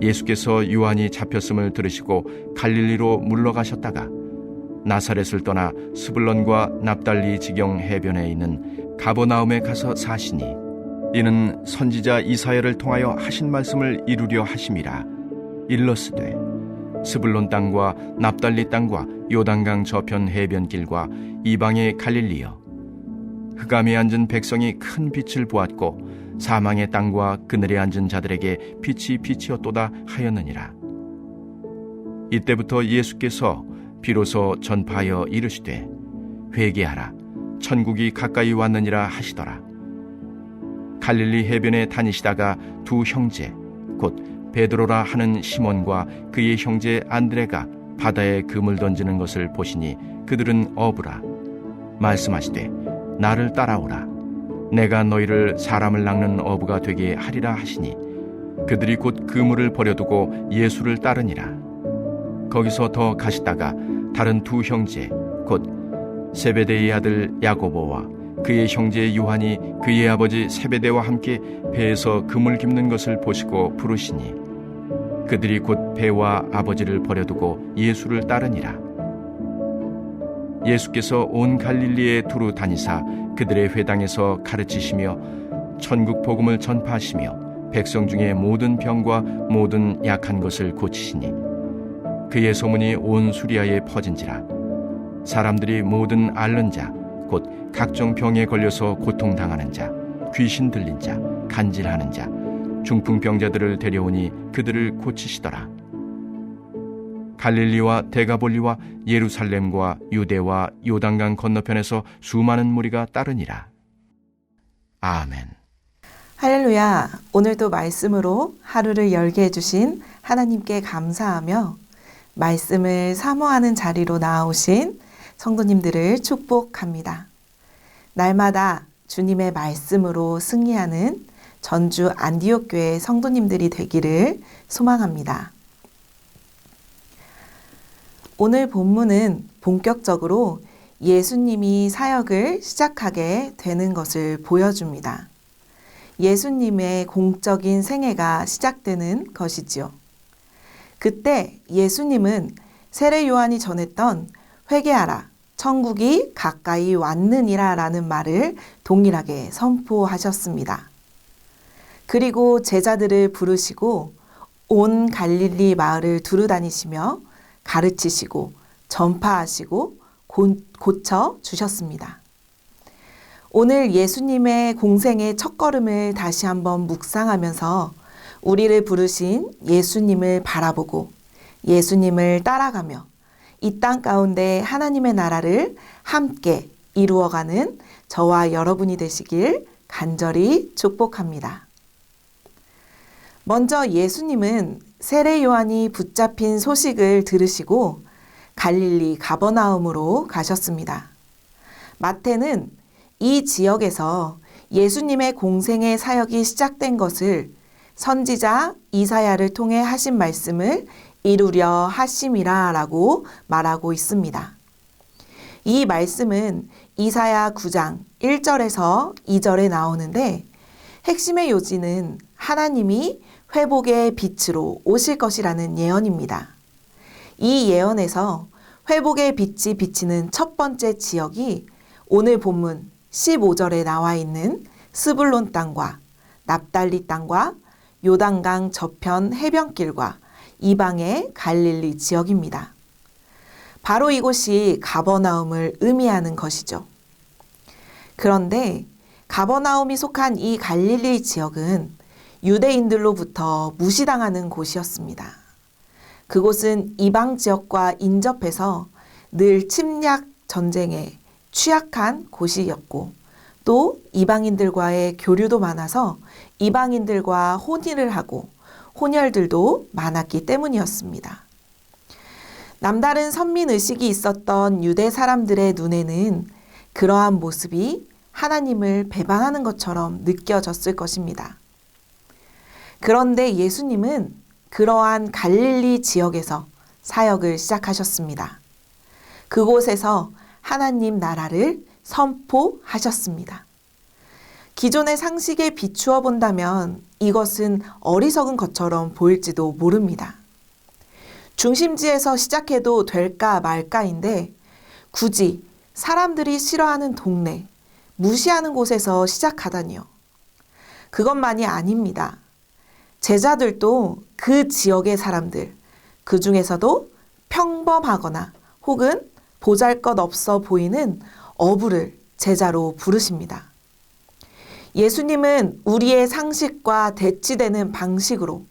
예수께서 요한이 잡혔음을 들으시고 갈릴리로 물러가셨다가 나사렛을 떠나 스불론과 납달리 지경 해변에 있는 가버나움에 가서 사시니 이는 선지자 이사야를 통하여 하신 말씀을 이루려 하심이라. 일러스되 스불론 땅과 납달리 땅과 요단강 저편 해변길과 이방의 갈릴리여, 흑암에 앉은 백성이 큰 빛을 보았고 사망의 땅과 그늘에 앉은 자들에게 빛이 비치었도다 하였느니라. 이때부터 예수께서 비로소 전파하여 이르시되 회개하라, 천국이 가까이 왔느니라 하시더라. 갈릴리 해변에 다니시다가 두 형제 곧 베드로라 하는 시몬과 그의 형제 안드레가 바다에 그물 던지는 것을 보시니 그들은 어부라. 말씀하시되 나를 따라오라, 내가 너희를 사람을 낚는 어부가 되게 하리라 하시니 그들이 곧 그물을 버려두고 예수를 따르니라. 거기서 더 가시다가 다른 두 형제 곧 세베데의 아들 야고보와 그의 형제 요한이 그의 아버지 세베데와 함께 배에서 그물 깁는 것을 보시고 부르시니 그들이 곧 배와 아버지를 버려두고 예수를 따르니라. 예수께서 온 갈릴리에 두루 다니사 그들의 회당에서 가르치시며 천국 복음을 전파하시며 백성 중에 모든 병과 모든 약한 것을 고치시니 그의 소문이 온 수리아에 퍼진지라. 사람들이 모든 앓는 자 곧 각종 병에 걸려서 고통당하는 자, 귀신 들린 자, 간질하는 자, 중풍병자들을 데려오니 그들을 고치시더라. 갈릴리와 데가볼리와 예루살렘과 유대와 요단강 건너편에서 수많은 무리가 따르니라. 아멘. 할렐루야. 오늘도 말씀으로 하루를 열게 해주신 하나님께 감사하며 말씀을 사모하는 자리로 나아오신 성도님들을 축복합니다. 날마다 주님의 말씀으로 승리하는 전주 안디옥 교회 성도님들이 되기를 소망합니다. 오늘 본문은 본격적으로 예수님이 사역을 시작하게 되는 것을 보여줍니다. 예수님의 공적인 생애가 시작되는 것이지요. 그때 예수님은 세례 요한이 전했던 회개하라, 천국이 가까이 왔느니라 라는 말을 동일하게 선포하셨습니다. 그리고 제자들을 부르시고 온 갈릴리 마을을 두루 다니시며 가르치시고 전파하시고 고쳐 주셨습니다. 오늘 예수님의 공생의 첫걸음을 다시 한번 묵상하면서 우리를 부르신 예수님을 바라보고 예수님을 따라가며 이 땅 가운데 하나님의 나라를 함께 이루어가는 저와 여러분이 되시길 간절히 축복합니다. 먼저 예수님은 세례 요한이 붙잡힌 소식을 들으시고 갈릴리 가버나움으로 가셨습니다. 마태는 이 지역에서 예수님의 공생의 사역이 시작된 것을 선지자 이사야를 통해 하신 말씀을 이루려 하심이라 라고 말하고 있습니다. 이 말씀은 이사야 9장 1절에서 2절에 나오는데 핵심의 요지는 하나님이 회복의 빛으로 오실 것이라는 예언입니다. 이 예언에서 회복의 빛이 비치는 첫 번째 지역이 오늘 본문 15절에 나와 있는 스불론 땅과 납달리 땅과 요단강 저편 해변길과 이방의 갈릴리 지역입니다. 바로 이곳이 가버나움을 의미하는 것이죠. 그런데 가버나움이 속한 이 갈릴리 지역은 유대인들로부터 무시당하는 곳이었습니다. 그곳은 이방 지역과 인접해서 늘 침략 전쟁에 취약한 곳이었고 또 이방인들과의 교류도 많아서 이방인들과 혼인을 하고 혼혈들도 많았기 때문이었습니다. 남다른 선민의식이 있었던 유대 사람들의 눈에는 그러한 모습이 하나님을 배반하는 것처럼 느껴졌을 것입니다. 그런데 예수님은 그러한 갈릴리 지역에서 사역을 시작하셨습니다. 그곳에서 하나님 나라를 선포하셨습니다. 기존의 상식에 비추어 본다면 이것은 어리석은 것처럼 보일지도 모릅니다. 중심지에서 시작해도 될까 말까인데 굳이 사람들이 싫어하는 동네, 무시하는 곳에서 시작하다니요. 그것만이 아닙니다. 제자들도 그 지역의 사람들, 그 중에서도 평범하거나 혹은 보잘것없어 보이는 어부를 제자로 부르십니다. 예수님은 우리의 상식과 대치되는 방식으로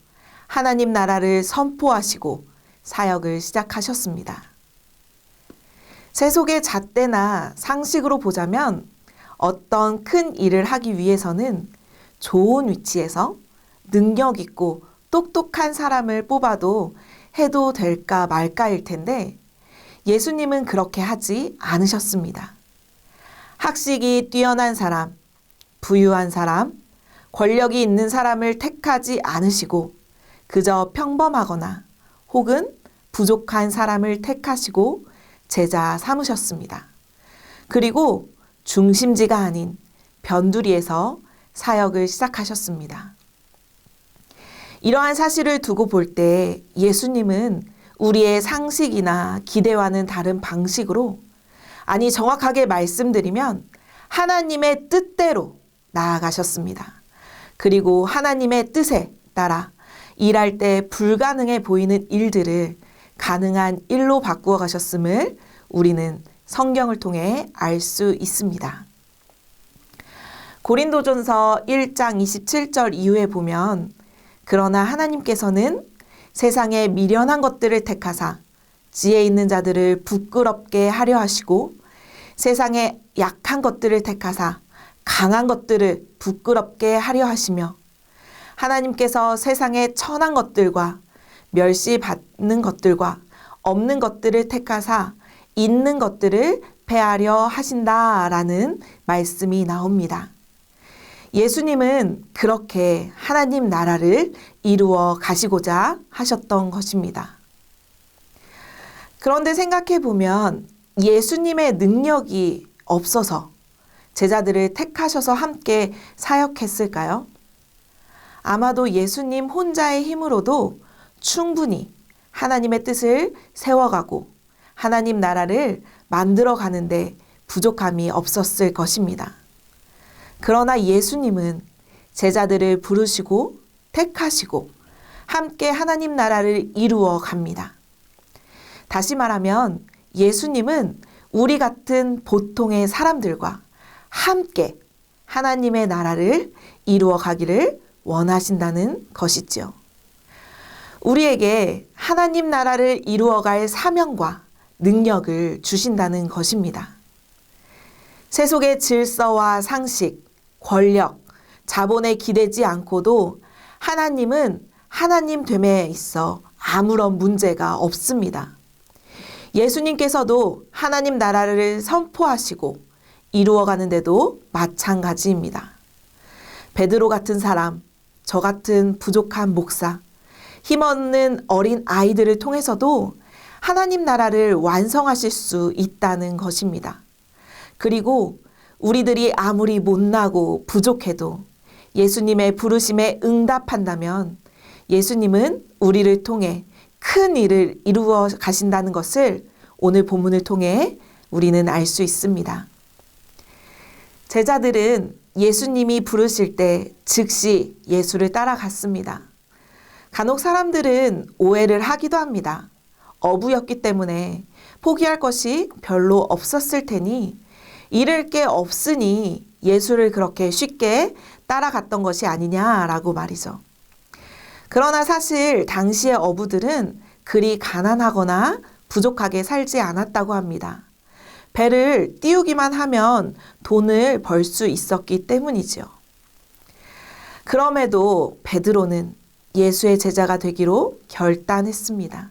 하나님 나라를 선포하시고 사역을 시작하셨습니다. 세속의 잣대나 상식으로 보자면 어떤 큰 일을 하기 위해서는 좋은 위치에서 능력 있고 똑똑한 사람을 뽑아도 해도 될까 말까일 텐데 예수님은 그렇게 하지 않으셨습니다. 학식이 뛰어난 사람, 부유한 사람, 권력이 있는 사람을 택하지 않으시고 그저 평범하거나 혹은 부족한 사람을 택하시고 제자 삼으셨습니다. 그리고 중심지가 아닌 변두리에서 사역을 시작하셨습니다. 이러한 사실을 두고 볼 때 예수님은 우리의 상식이나 기대와는 다른 방식으로, 아니 정확하게 말씀드리면 하나님의 뜻대로 나아가셨습니다. 그리고 하나님의 뜻에 따라 일할 때 불가능해 보이는 일들을 가능한 일로 바꾸어 가셨음을 우리는 성경을 통해 알 수 있습니다. 고린도전서 1장 27절 이후에 보면 그러나 하나님께서는 세상의 미련한 것들을 택하사 지혜 있는 자들을 부끄럽게 하려 하시고 세상의 약한 것들을 택하사 강한 것들을 부끄럽게 하려 하시며 하나님께서 세상의 천한 것들과 멸시받는 것들과 없는 것들을 택하사 있는 것들을 패하려 하신다라는 말씀이 나옵니다. 예수님은 그렇게 하나님 나라를 이루어 가시고자 하셨던 것입니다. 그런데 생각해 보면 예수님의 능력이 없어서 제자들을 택하셔서 함께 사역했을까요? 아마도 예수님 혼자의 힘으로도 충분히 하나님의 뜻을 세워가고 하나님 나라를 만들어 가는데 부족함이 없었을 것입니다. 그러나 예수님은 제자들을 부르시고 택하시고 함께 하나님 나라를 이루어 갑니다. 다시 말하면 예수님은 우리 같은 보통의 사람들과 함께 하나님의 나라를 이루어 가기를 원하신다는 것이죠. 우리에게 하나님 나라를 이루어갈 사명과 능력을 주신다는 것입니다. 세속의 질서와 상식, 권력, 자본에 기대지 않고도 하나님은 하나님 됨에 있어 아무런 문제가 없습니다. 예수님께서도 하나님 나라를 선포하시고 이루어가는데도 마찬가지입니다. 베드로 같은 사람, 저 같은 부족한 목사, 힘없는 어린 아이들을 통해서도 하나님 나라를 완성하실 수 있다는 것입니다. 그리고 우리들이 아무리 못나고 부족해도 예수님의 부르심에 응답한다면 예수님은 우리를 통해 큰 일을 이루어 가신다는 것을 오늘 본문을 통해 우리는 알 수 있습니다. 제자들은 예수님이 부르실 때 즉시 예수를 따라갔습니다. 간혹 사람들은 오해를 하기도 합니다. 어부였기 때문에 포기할 것이 별로 없었을 테니 잃을 게 없으니 예수를 그렇게 쉽게 따라갔던 것이 아니냐라고 말이죠. 그러나 사실 당시의 어부들은 그리 가난하거나 부족하게 살지 않았다고 합니다. 배를 띄우기만 하면 돈을 벌 수 있었기 때문이죠. 그럼에도 베드로는 예수의 제자가 되기로 결단했습니다.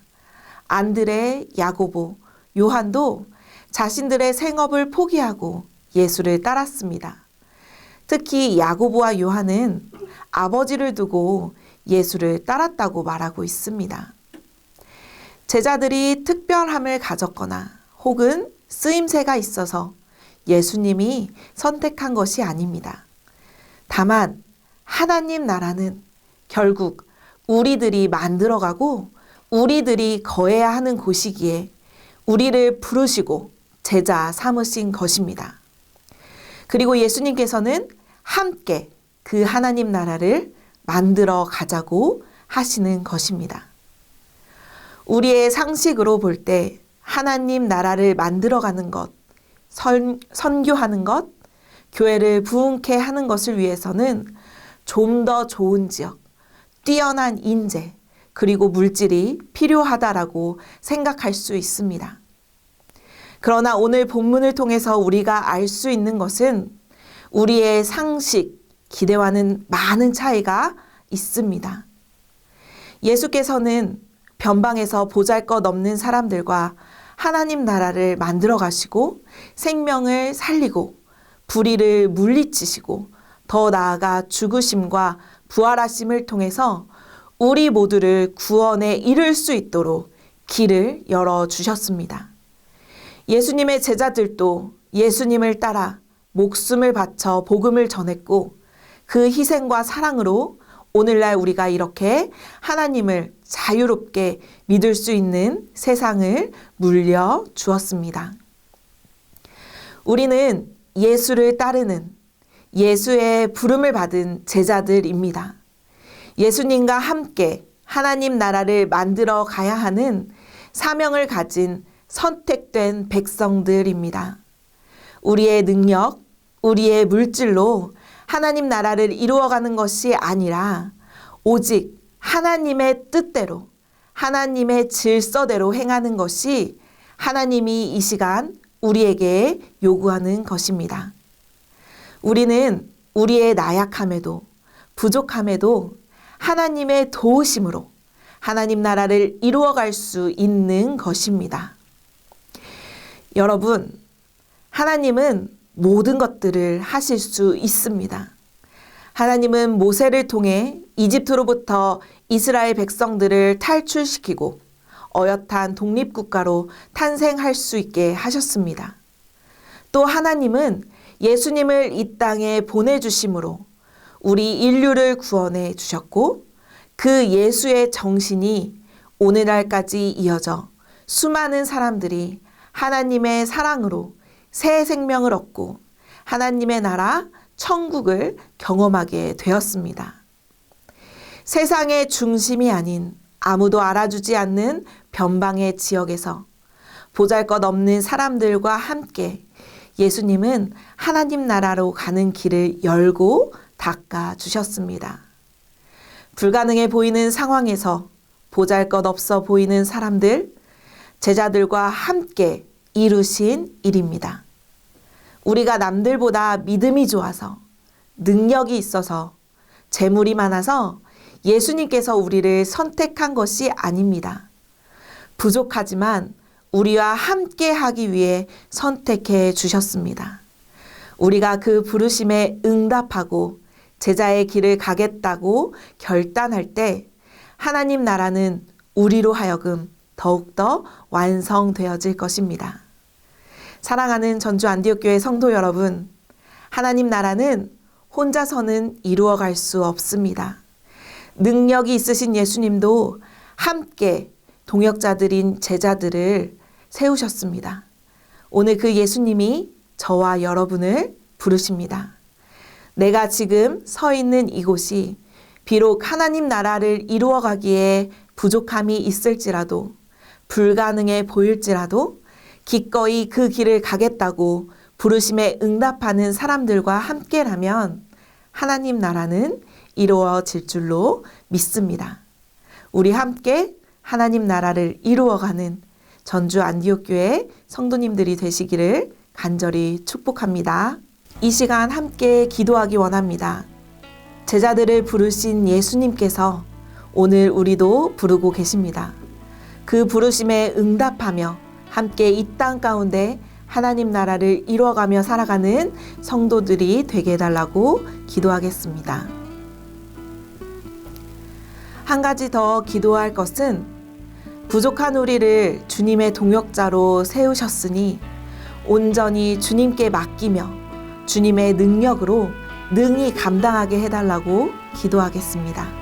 안드레, 야고보, 요한도 자신들의 생업을 포기하고 예수를 따랐습니다. 특히 야고보와 요한은 아버지를 두고 예수를 따랐다고 말하고 있습니다. 제자들이 특별함을 가졌거나 혹은 쓰임새가 있어서 예수님이 선택한 것이 아닙니다. 다만 하나님 나라는 결국 우리들이 만들어가고 우리들이 거해야 하는 곳이기에 우리를 부르시고 제자 삼으신 것입니다. 그리고 예수님께서는 함께 그 하나님 나라를 만들어 가자고 하시는 것입니다. 우리의 상식으로 볼 때 하나님 나라를 만들어가는 것, 선교하는 것, 교회를 부흥케 하는 것을 위해서는 좀 더 좋은 지역, 뛰어난 인재, 그리고 물질이 필요하다라고 생각할 수 있습니다. 그러나 오늘 본문을 통해서 우리가 알 수 있는 것은 우리의 상식, 기대와는 많은 차이가 있습니다. 예수께서는 변방에서 보잘것없는 사람들과 하나님 나라를 만들어 가시고 생명을 살리고 불의를 물리치시고 더 나아가 죽으심과 부활하심을 통해서 우리 모두를 구원에 이를 수 있도록 길을 열어주셨습니다. 예수님의 제자들도 예수님을 따라 목숨을 바쳐 복음을 전했고 그 희생과 사랑으로 오늘날 우리가 이렇게 하나님을 자유롭게 믿을 수 있는 세상을 물려주었습니다. 우리는 예수를 따르는 예수의 부름을 받은 제자들입니다. 예수님과 함께 하나님 나라를 만들어 가야 하는 사명을 가진 선택된 백성들입니다. 우리의 능력, 우리의 물질로 하나님 나라를 이루어가는 것이 아니라 오직 하나님의 뜻대로, 하나님의 질서대로 행하는 것이 하나님이 이 시간 우리에게 요구하는 것입니다. 우리는 우리의 나약함에도 부족함에도 하나님의 도우심으로 하나님 나라를 이루어갈 수 있는 것입니다. 여러분, 하나님은 모든 것들을 하실 수 있습니다. 하나님은 모세를 통해 이집트로부터 이스라엘 백성들을 탈출시키고 어엿한 독립국가로 탄생할 수 있게 하셨습니다. 또 하나님은 예수님을 이 땅에 보내주심으로 우리 인류를 구원해 주셨고 그 예수의 정신이 오늘날까지 이어져 수많은 사람들이 하나님의 사랑으로 새 생명을 얻고 하나님의 나라 천국을 경험하게 되었습니다. 세상의 중심이 아닌 아무도 알아주지 않는 변방의 지역에서 보잘것없는 사람들과 함께 예수님은 하나님 나라로 가는 길을 열고 닦아 주셨습니다. 불가능해 보이는 상황에서 보잘것없어 보이는 사람들, 제자들과 함께 이루신 일입니다. 우리가 남들보다 믿음이 좋아서 능력이 있어서 재물이 많아서 예수님께서 우리를 선택한 것이 아닙니다. 부족하지만 우리와 함께 하기 위해 선택해 주셨습니다. 우리가 그 부르심에 응답하고 제자의 길을 가겠다고 결단할 때 하나님 나라는 우리로 하여금 더욱더 완성되어질 것입니다. 사랑하는 전주 안디옥교회 성도 여러분, 하나님 나라는 혼자서는 이루어갈 수 없습니다. 능력이 있으신 예수님도 함께 동역자들인 제자들을 세우셨습니다. 오늘 그 예수님이 저와 여러분을 부르십니다. 내가 지금 서 있는 이곳이 비록 하나님 나라를 이루어가기에 부족함이 있을지라도 불가능해 보일지라도 기꺼이 그 길을 가겠다고 부르심에 응답하는 사람들과 함께라면 하나님 나라는 이루어질 줄로 믿습니다. 우리 함께 하나님 나라를 이루어가는 전주 안디옥교회 성도님들이 되시기를 간절히 축복합니다. 이 시간 함께 기도하기 원합니다. 제자들을 부르신 예수님께서 오늘 우리도 부르고 계십니다. 그 부르심에 응답하며 함께 이 땅 가운데 하나님 나라를 이루어가며 살아가는 성도들이 되게 해달라고 기도하겠습니다. 한 가지 더 기도할 것은 부족한 우리를 주님의 동역자로 세우셨으니 온전히 주님께 맡기며 주님의 능력으로 능히 감당하게 해달라고 기도하겠습니다.